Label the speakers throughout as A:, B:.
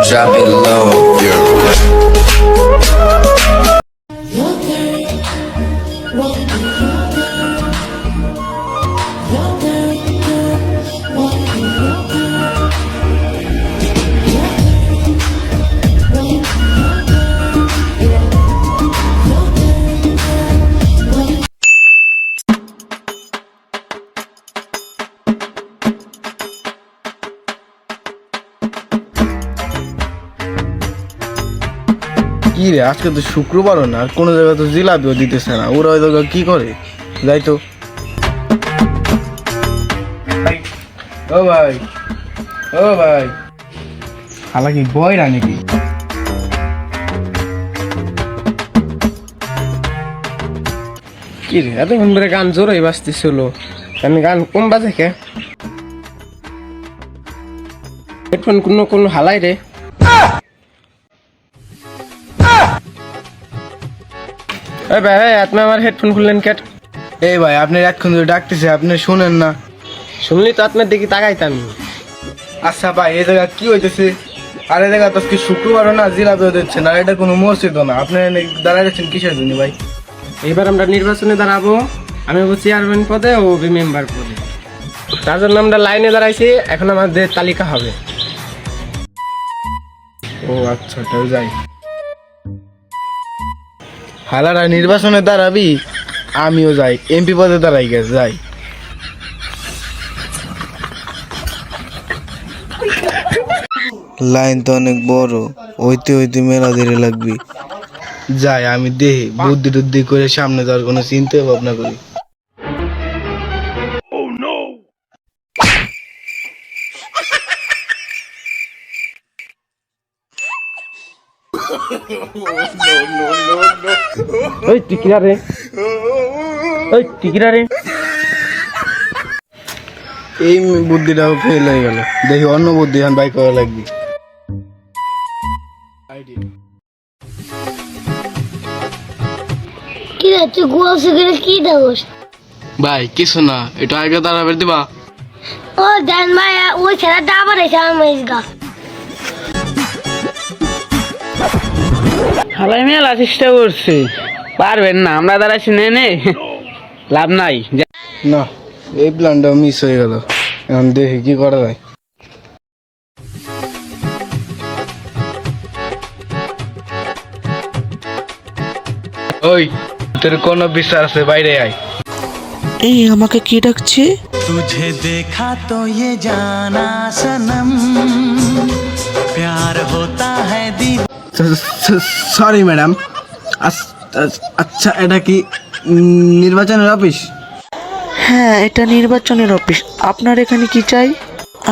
A: Drop it low.
B: কি রে, আজকে তো শুক্রবারও না, আর কোনো জায়গায় তো জিলাপিও দিতেছে না। ওরা ওই জায়গায় কি করে? যাই তো। ও ভাই, ও ভাই, হালা কি বয়রা নাকি?
C: কি রে, এতক্ষণ ধরে গান জোরেই বাজতেছিল। গান কম বাজে কে? হেডফোন কোন হালাই রে? এই ভাই, আপনি আমার হেডফোন খুললেন কেট?
B: এই ভাই, আপনি এতক্ষণ ধরে ডাকতেছে, আপনি শুনেন না?
C: শুনলি তো আপনার দিকে তাকাইতাম।
B: আচ্ছা ভাই, এই জায়গা কি হইতেছে? আর এই জায়গা তো আজকে শুক্রবারও না, জিলাপিও দিচ্ছে না, এটা কোনো মসজিদও না। আপনি দাঁড়াইছেন কিসের জন্য ভাই?
C: এইবার আমরা নির্বাচনে দাঁড়াবো। আমি হবো চেয়ারম্যান পদে, ও মেম্বার পদে। তার জন্য আমরা লাইনে দাঁড়াইছি। এখন আমাদের তালিকা হবে।
B: ও আচ্ছা, তাই যাই। হালারা নির্বাচনে দাঁড়াবি, আমিও যাই, এমপি পদে দাঁড়াই গেছে, যাই। লাইন তো অনেক বড়, হইতে হইতে মেলা দেরি লাগবে। যাই, আমি দেহি বুদ্ধি টুদ্ধি করে সামনে যাওয়ার কোনো চিন্তা ভাবনা করি।
C: ওই টিকিরা রে, ওই টিকিরা রে।
B: এই বুদ্ধিটাও ফেল হয়ে গেল, দেখি অন্য বুদ্ধি এখন বাইক করা লাগবে।
D: কি রে, তুই গোয়া শিখে কি দেবস?
B: ভাই কিছু না, এটা আগে দাঁড়াবে দিবা।
D: ও দেন ভাই, ওই ছেলে দাবার এসে আমার গা।
E: হালাই মেলা চেষ্টা করছে, পারবেন না। আমরা দাঁড়াইছি নে লাভ নাই।
B: না, এই প্ল্যানটা মিস হয়ে গেল। এখন দেখি কি করা যায়। ওই, তোর কোন বিচার আছে? বাইরে আয়।
F: এই আমাকে কি ডাকছে?
G: तुझे देखा तो ये जाना सनम प्यार होता है दीवाना।
B: Sorry madam. আচ্ছা, এটা কি নির্বাচনের অফিস?
F: হ্যাঁ, এটা নির্বাচনের অফিস। আপনার এখানে কি চাই?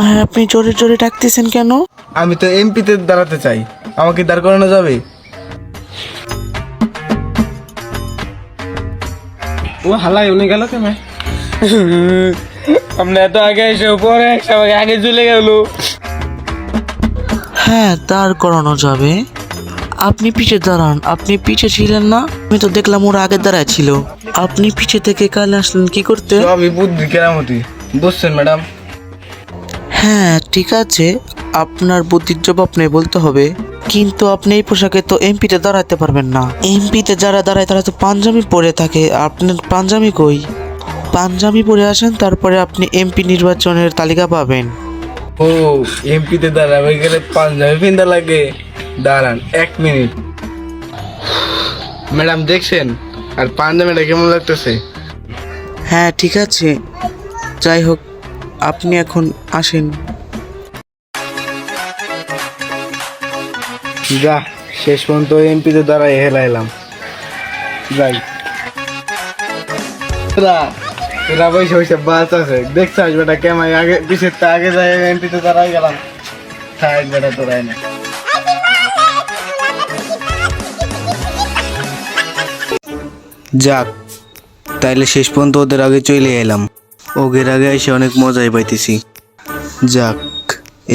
F: আর আপনি জোরে জোরে ডাকতেছেন কেন?
B: আমি তো এমপিতে দাঁড়াতে চাই, আমাকে দাঁড় করানো যাবে?
C: ও হালাই উনি গেল কেন? আমরা এত আগে এসে পরে সবাই আগে চলে গেল।
F: হ্যাঁ, দাঁড় করানো যাবে। আপনি পিছে দাঁড়ান। আপনি পিছে ছিলেন না? আমি তো দেখলাম ওরা আগে দাঁড়ায় ছিল। আপনি পিছে থেকে কালে আসলেন কি করতে?
B: সবই বুদ্ধি কেরামতি, বুঝছেন ম্যাডাম?
F: হ্যাঁ ঠিক আছে, আপনার বুদ্ধির জবাব নেই বলতে হবে, কিন্তু আপনি এই পোশাকে তো এমপিতে দাঁড়াতে পারবেন না। এমপিতে যারা দাঁড়ায় তারা তো পাঞ্জাবি পরে থাকে, আপনার পাঞ্জাবি কই? পাঞ্জাবি পরে আসেন, তারপরে আপনি এমপি নির্বাচনের তালিকা পাবেন।
B: ও, এমপিতে দাঁড়াবে গেলে পাঞ্জাবি পিন্দা লাগে? দাঁড়ান 1 মিনিট। ম্যাডাম দেখছেন? আর পাঞ্জাবিটা কেমন লাগতেছে?
F: হ্যাঁ ঠিক আছে, যাই হোক আপনি এখন আসেন।
B: যা, শেষ পর্যন্ত এমপিতে দাঁড়াই হেলাইলাম। যাই। এরা বসে বসে বাস আছে, দেখছিস বেটা কেমন আগে পিছের তা আগে যাই, এমপিতে দাঁড়াই গেলাম। থাক বেটা, তোরাই না। যাক, তাইলে শেষ পর্যন্ত ওদের আগে চলে এলাম। ওদের আগে এসে অনেক মজাই পাইতেছি। যাক,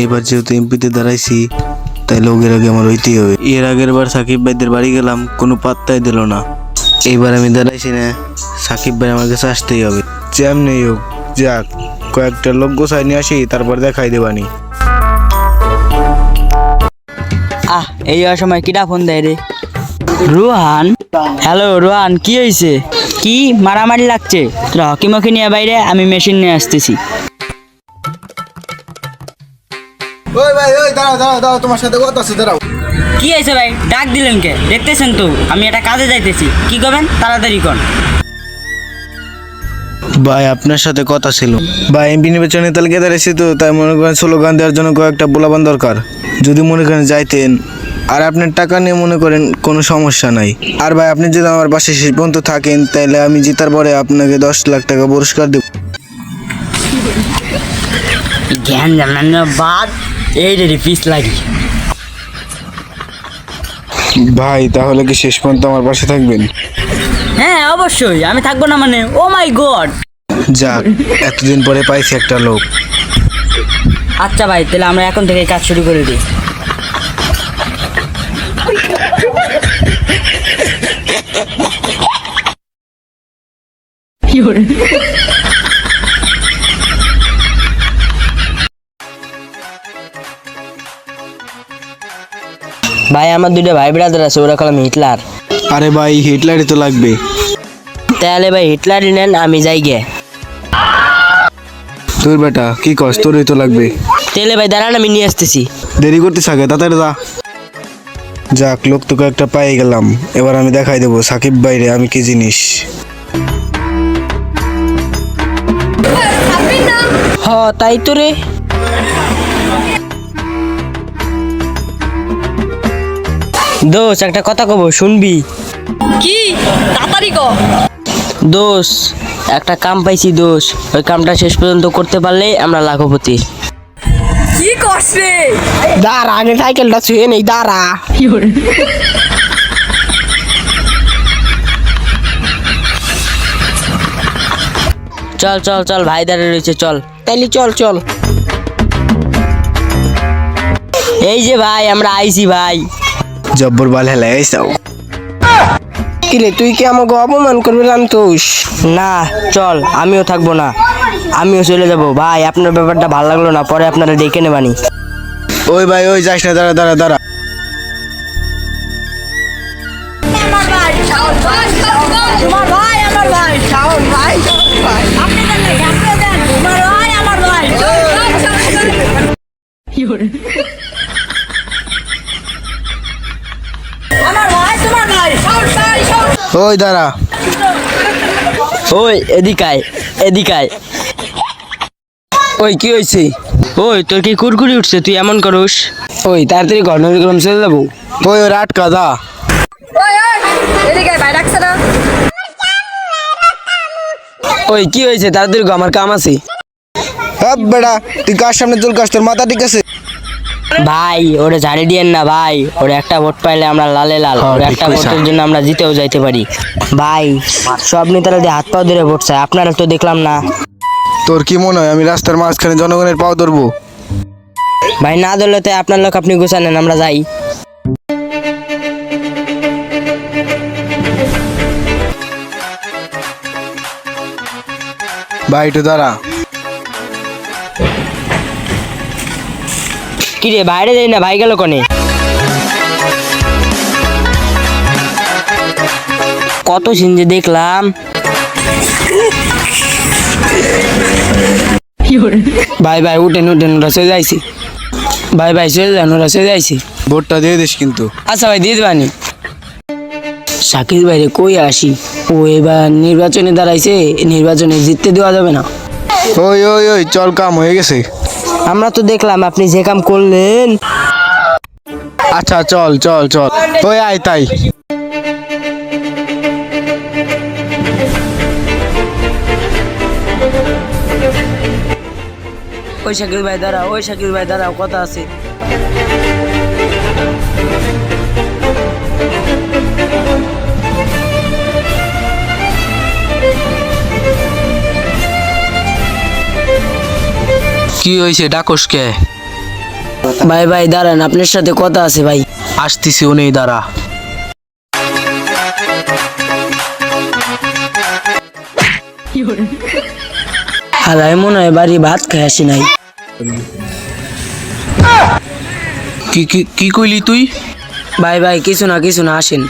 B: এবার যেহেতু এমপিতে দাঁড়াইছি, তাইলে ওদের আগে আমার হইতেই হবে। এর আগের বার সাকিব ভাইদের বাড়ি গেলাম, কোনো পাত্তাই দিল না। এইবার আমি দাঁড়াইছি না, সাকিব ভাই আমার কাছে আসতেই হবে, যেমনি হোক। যাক, কয়েকটা লোক গোছাই নিয়ে আসি, তারপর দেখাই দেবানি।
H: আহ এই অসময় কিডা ফোন দেয় রে? রোহান, হ্যালো রোহান, কি হয়েছে? কি মারামারি লাগছে? তোরা হকি মকি নিয়ে বাইরে, আমি মেশিন নিয়ে আসতেছি।
B: ওই ভাই, ওই দাঁড়াও দাঁড়াও দাঁড়াও, তোমার সাথে কথা আছে, দাঁড়াও।
H: কি হয়েছে ভাই, ডাক দিলেন কে? দেখতেছেন তো আমি একটা কাজে যাইতেছি, কি করবেন তাড়াতাড়ি কর।
B: ভাই আপনার সাথে কথা ছিল। ভাই এমপি নির্বাচনের তালিকা দাঁড়িয়েছি তো, তাই মনে করেন স্লোগান দেওয়ার জন্য কয়েকটা পোলাপান দরকার। যদি মনে করেন যাইতেন, আর আপনার টাকা নিয়ে মনে করেন কোনো সমস্যা নাই। আর ভাই আপনি যদি আমার পাশে শেষ পর্যন্ত থাকেন, তাহলে আমি জেতার পরে আপনাকে 10 লাখ টাকা পুরস্কার দেব।
H: জ্ঞান জানান বাদ, এই রে পিস লাগি।
B: ভাই তাহলে কি শেষ পর্যন্ত আমার পাশে থাকবেন?
H: হ্যাঁ অবশ্যই, আমি থাকবো না মানে? ও মাই গড।
B: যাক, এতদিন পরে পাইছি একটা লোক।
H: আচ্ছা ভাই, তাহলে আমরা এখন থেকে কাজ শুরু করে দিই। ভাই আমার দুটো ভাই ব্রাদার আছে, ওরা কলম হিটলার।
B: আরে ভাই হিটলারই তো লাগবে।
H: তাহলে ভাই হিটলারই নেন, আমি যাই গে।
B: তোর বেটা কি কস, তোরই তো লাগবে।
H: তাহলে ভাই দাঁড়ান, আমি নিয়ে আসতেছি।
B: দেরি করতে থাকে, তাড়াতাড়ি যা। যাক, লোক তোকে একটা পাই গেলাম। এবার আমি দেখাই দেবো সাকিব ভাইরে আমি কি জিনিস।
H: হ তাই তো রে। দোষ একটা কথা কব, শুনবি?
I: কি তাড়াতাড়ি কর।
H: দোষ একটা কাম পাইছি দোষ, ওই কামটা শেষ পর্যন্ত করতে পারলেই আমরা লাখপতি।
I: কি করছে?
C: দাঁড়া, আগে সাইকেলটা ছুঁয়ে নেই, দাঁড়া।
H: চল চল চল, ভাই দাঁড়িয়ে রয়েছে, চল।
C: তাইলে চল চল।
H: এই যে ভাই আমরা আইছি ভাই।
B: জব্বর বাল হেলা এইসাও।
C: কিরে তুই কি আমাকে অপমান করবি জানতোস?
H: না চল, আমিও থাকবো না, আমিও চলে যাব। ভাই আপনার ব্যাপারটা ভালো লাগলো না, পরে আপনারা ডেকে নেবানি।
B: ওই ভাই ওই যাস না, দাঁড়া দাঁড়া দাঁড়া।
I: আমার ভাই শাওন ভাই, তোমার ভাই আমার ভাই শাওন ভাই, আপনি দেন না, আপনি দেন। তোমার ভাই আমার ভাই। আমার ভাই তোমার ভাই শাওন ভাই, শাওন।
B: ওই দাঁড়া।
H: ওই এদিকায় এদিকায়।
C: ওই কি হয়েছে?
H: ওই তোর কি কুরকুরি উঠছে, তুই এমন করস?
C: ওই তাড়াতাড়ি ঘর নদী কলম চলে যাবো।
B: ওই ওই রাট কাদা।
I: ওই ওই এদিকে ভাই ডাকছে না।
C: ওই কি হয়েছে? তাড়াতাড়ি গো, আমার কাম আছে।
B: হ্যাঁ বেটা, তুই কার সামনে চুল কাস, তোর মাথা ঠিক আছে?
H: ভাই ওরে ঝাড়ি দিয়েন না ভাই, ওরে একটা ভোট পাইলে আমরা লালে লাল, ওরে একটা ভোটের জন্য আমরা জিতেও যাইতে পারি। ভাই সব নেতারা দিয়ে হাত পা ধরে ভোট চায়, আপনারা তো দেখলাম না।
B: তোর কি মনে হয় আমি রাস্তার মাঝখানে জনগণের পাও ধরবো?
H: ভাই না ধরলে তো আপনার লোক আপনি গোছানেন, আমরা যাই।
B: ভাই একটু দাঁড়া।
H: কিরে বাইরে যাই না, ভাই গেল কোনে? কত সিনজে দেখলাম।
C: ভাই ভাই উঠেন উঠেন, ওরা চলে যাইছি। ভাই ভাই চলে যান, ওরা চলে যাইছি।
B: ভোটটা দিয়ে দিস কিন্তু।
C: আচ্ছা ভাই দিয়ে দেবানি। শাকিল ভাইরে কই আসি, ও এবার নির্বাচনে দাঁড়াইছে, নির্বাচনে জিততে দেওয়া যাবে না।
B: ওই ওই ওই চল, কাম হয়ে গেছে।
H: আমরা তো দেখলাম আপনি যে কাম করলেন।
B: আচ্ছা চল চল চল, ওই আয় তাই।
H: ওই শাকিল ভাই দাঁড়াও, ওই শাকিল ভাই দাঁড়াও, কথা আছে।
C: কি হয়েছে, ডাকস কে?
H: ভাই ভাই দাঁড়ান, আপনার সাথে কথা আছে ভাই।
C: আসতেছি, ও নেই, দাঁড়া।
H: হালাই মনে হয় বাড়ি ভাত খাই আসি নাই।
B: কি কি কি কইলি তুই?
H: ভাই ভাই কিছু না আসেন।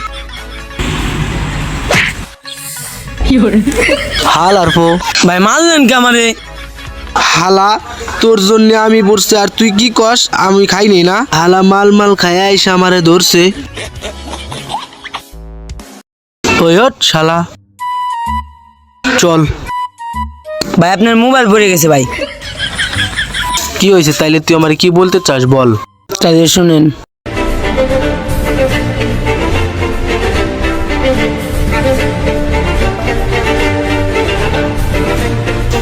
B: হাল আর পো
H: ভাই মারলেন কে আমারে?
B: হালা তোর জন্য আমি পড়ছি আর তুই কি কস আমি খাইনি না? হালা মাল খায়া এসে আমারে ধরছে। ওই হট শালা চল।
H: ভাই আপনার মোবাইল পড়ে গেছে ভাই।
B: কি হয়েছে তাইলে তুই আমারে কি বলতে চাস বল?
H: তাহলে শুনেন।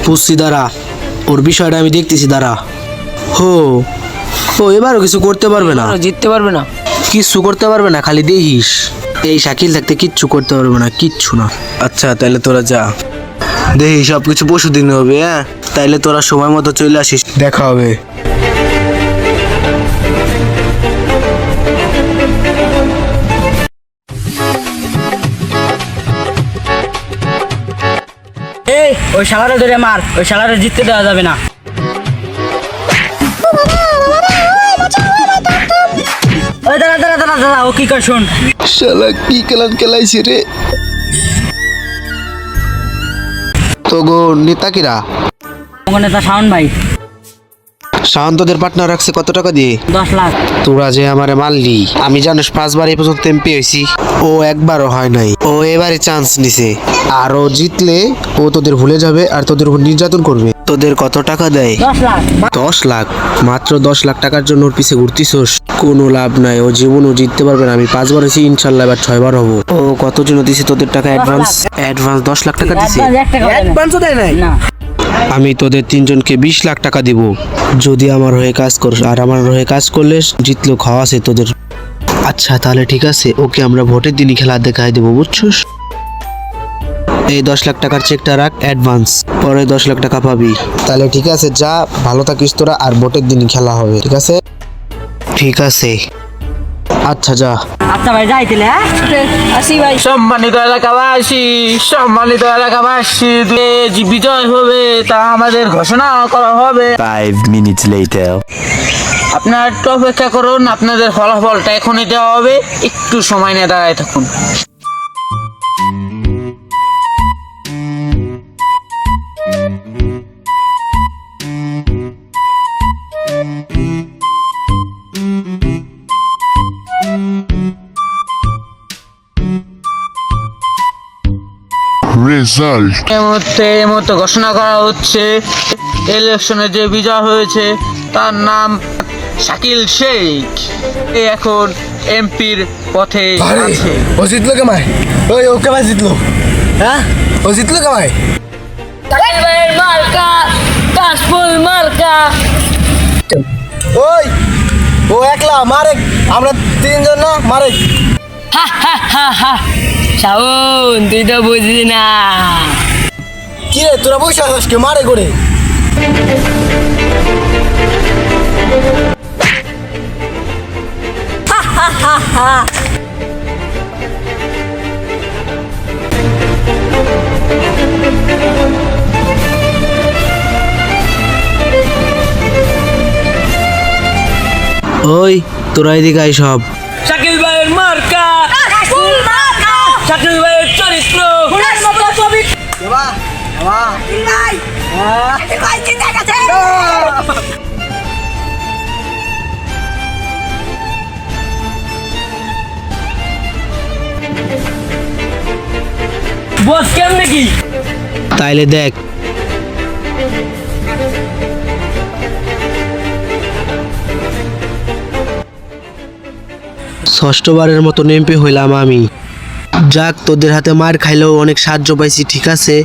B: বুঝছি দাঁড়া, ওর বিষয়টা আমি দেখতেছি দাঁড়া। ও এবারও কিছু করতে পারবে না,
H: জিততে পারবে না,
B: কিচ্ছু করতে পারবে না, খালি দেখিস। এই শাকিল থাকতে কিচ্ছু করতে পারবে না, কিচ্ছু না। আচ্ছা তাইলে তোরা যা, দেখি সব কিছু পরশু দিন হবে। হ্যাঁ তাইলে তোরা সময় মতো চলে আসিস, দেখা হবে।
H: এই ওই শালারে ধরে মার, ওই শালারে জিততে দেওয়া যাবে না। ওই দাঁড়া ও কি কর শোন।
B: শালা কি খেলাইছে রে। তো গো নেতা কিরা?
H: নেতা শাওন ভাই।
B: শান্তদের পার্টনার রাখছে কত টাকা দিয়ে?
H: 10 লাখ।
B: তোরা যে আমারে মারলি, আমি জানিস 5 বার এই পর্যন্ত এমপি হয়েছি, ও একবারও হয় নাই। ও এবারে চান্স নিছে, আর ও জিতলে ও তোদের ভুলে যাবে আর তোদের উপর নির্যাতন করবে। তোদের কত টাকা দেয়?
H: 10 লাখ।
B: 10 লাখ? মাত্র 10 লাখ টাকার জন্য ওর পিছে ঘুরতিছোস? কোনো লাভ নাই, ও জীবনও জিততে পারবে না। আমি 5 বার হয়েছি, ইনশাল্লাহ এবার 6 বার হবো। ও কতজন দিছে তোদের টাকা অ্যাডভান্স? 10 লাখ টাকা দিছে।
H: অ্যাডভান্সও দেয় নাই না।
B: আমি তোদের 3 জনকে 20 লাখ টাকা দিব যদি আমার হয়ে কাজ করিস, আর আমার হয়ে কাজ করলে জিতলো খাওয়া আছে তোদের। আচ্ছা তাহলে ঠিক আছে, ওকে আমরা ভোটের দিনই খেলা দেখাই দেবো, বুঝছস? এই 10 লাখ টাকার চেকটা রাখ অ্যাডভান্স, পরে 10 লাখ টাকা পাবি। তাহলে ঠিক আছে, যা ভালো থাকিস তোরা, আর ভোটের দিনই খেলা হবে, ঠিক আছে? ঠিক আছে আচ্ছা যা।
H: আচ্ছা ভাই যাই তাহলে। হ্যাঁ আসি ভাই।
E: সম্মানিত এলাকাবাসী যে বিজয় হবে তা আমাদের ঘোষণা করা হবে।
A: 5 minutes later.
E: আপনারা একটু অপেক্ষা করুন, আপনাদের ফলাফলটা এখনই দেওয়া হবে, একটু সময় নিয়ে দাঁড়ায় থাকুন। এই মুহূর্তে ঘোষণা করা হচ্ছে, ইলেকশনে যে বিজয় হয়েছে তার নাম শাকিল শেখ। এ এখন এমপির পথে আছে।
B: ও জিতলো কেমায়? ওই ও কেমায় জিতলো? হ্যাঁ ও জিতলো কেমায়?
I: শাকিল ভাইয়ের মার্কা কাশফুল মার্কা।
B: ওই ও একলা মারে, আমরা 3 জন না মারে।
H: শাওন তুই তো বুঝলি না।
B: কি রে তোরা বসে আছিস কে মারে করে? ওই তোরা এদিকে আই সব।
H: শাকিল ভাইয়ের মার্কা
I: কাশফুল মার্কা।
H: শাকিল ভাইয়ের চরিত্র।
I: ফুলের মতো ছবি। শাকিল ভাই। শাকিল ভাই জিতে গেছে।
H: বস কেমনে কি?
B: তাইলে দেখ, ষষ্ঠবারের মতো এমপি হইলাম আমি। যাক তোদের হাতে মার খাইলেও অনেক সাহায্য পাইছি, ঠিক আছে?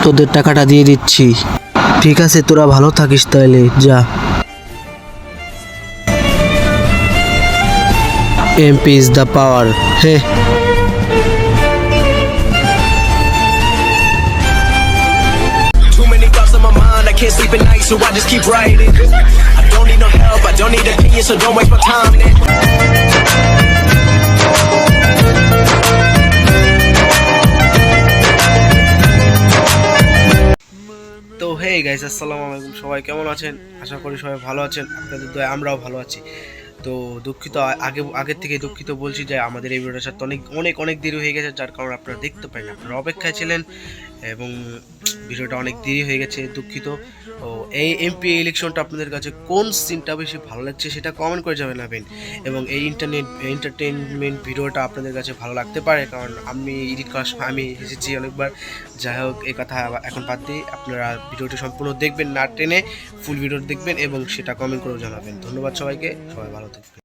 B: তোদের টাকাটা দিয়ে দিচ্ছি, ঠিক আছে? তোরা ভালো থাকিস তাইলে, যা। MP is the power. Hey
G: Can't sleep at night, so I just keep writing. I don't need no help, I don't need opinions, so don't waste my time.
B: তো হে গাইস, আসসালামু আলাইকুম। সবাই কেমন আছেন? আশা করি সবাই ভালো আছেন, আপনাদের দয়ায় আমরাও ভালো আছি। তো দুঃখিত, আগের থেকে দুঃখিত বলছি যে আমাদের এই ভিডিওটার সাথে অনেক দেরি হয়ে গেছে, যার কারণে আপনারা দেখতে পারেন, আপনারা অপেক্ষায় ছিলেন এবং ভিডিওটা অনেক দেরি হয়ে গেছে, দুঃখিত। ও এই এমপি ইলেকশনটা আপনাদের কাছে কোন সিনটা বেশি ভালো লাগছে সেটা কমেন্ট করে জানাবেন, এবং এই এন্টারটেনমেন্ট ভিডিওটা আপনাদের কাছে ভালো লাগতে পারে, কারণ আমি এডিট করার সময় আমি এসেছি অনেকবার। যাই হোক, এই কথা এখন বাদ দিই, আপনারা ভিডিওটি সম্পূর্ণ দেখবেন, না টেনে ফুল ভিডিও দেখবেন এবং সেটা কমেন্ট করেও জানাবেন। ধন্যবাদ সবাইকে, সবাই ভালো থাকবেন।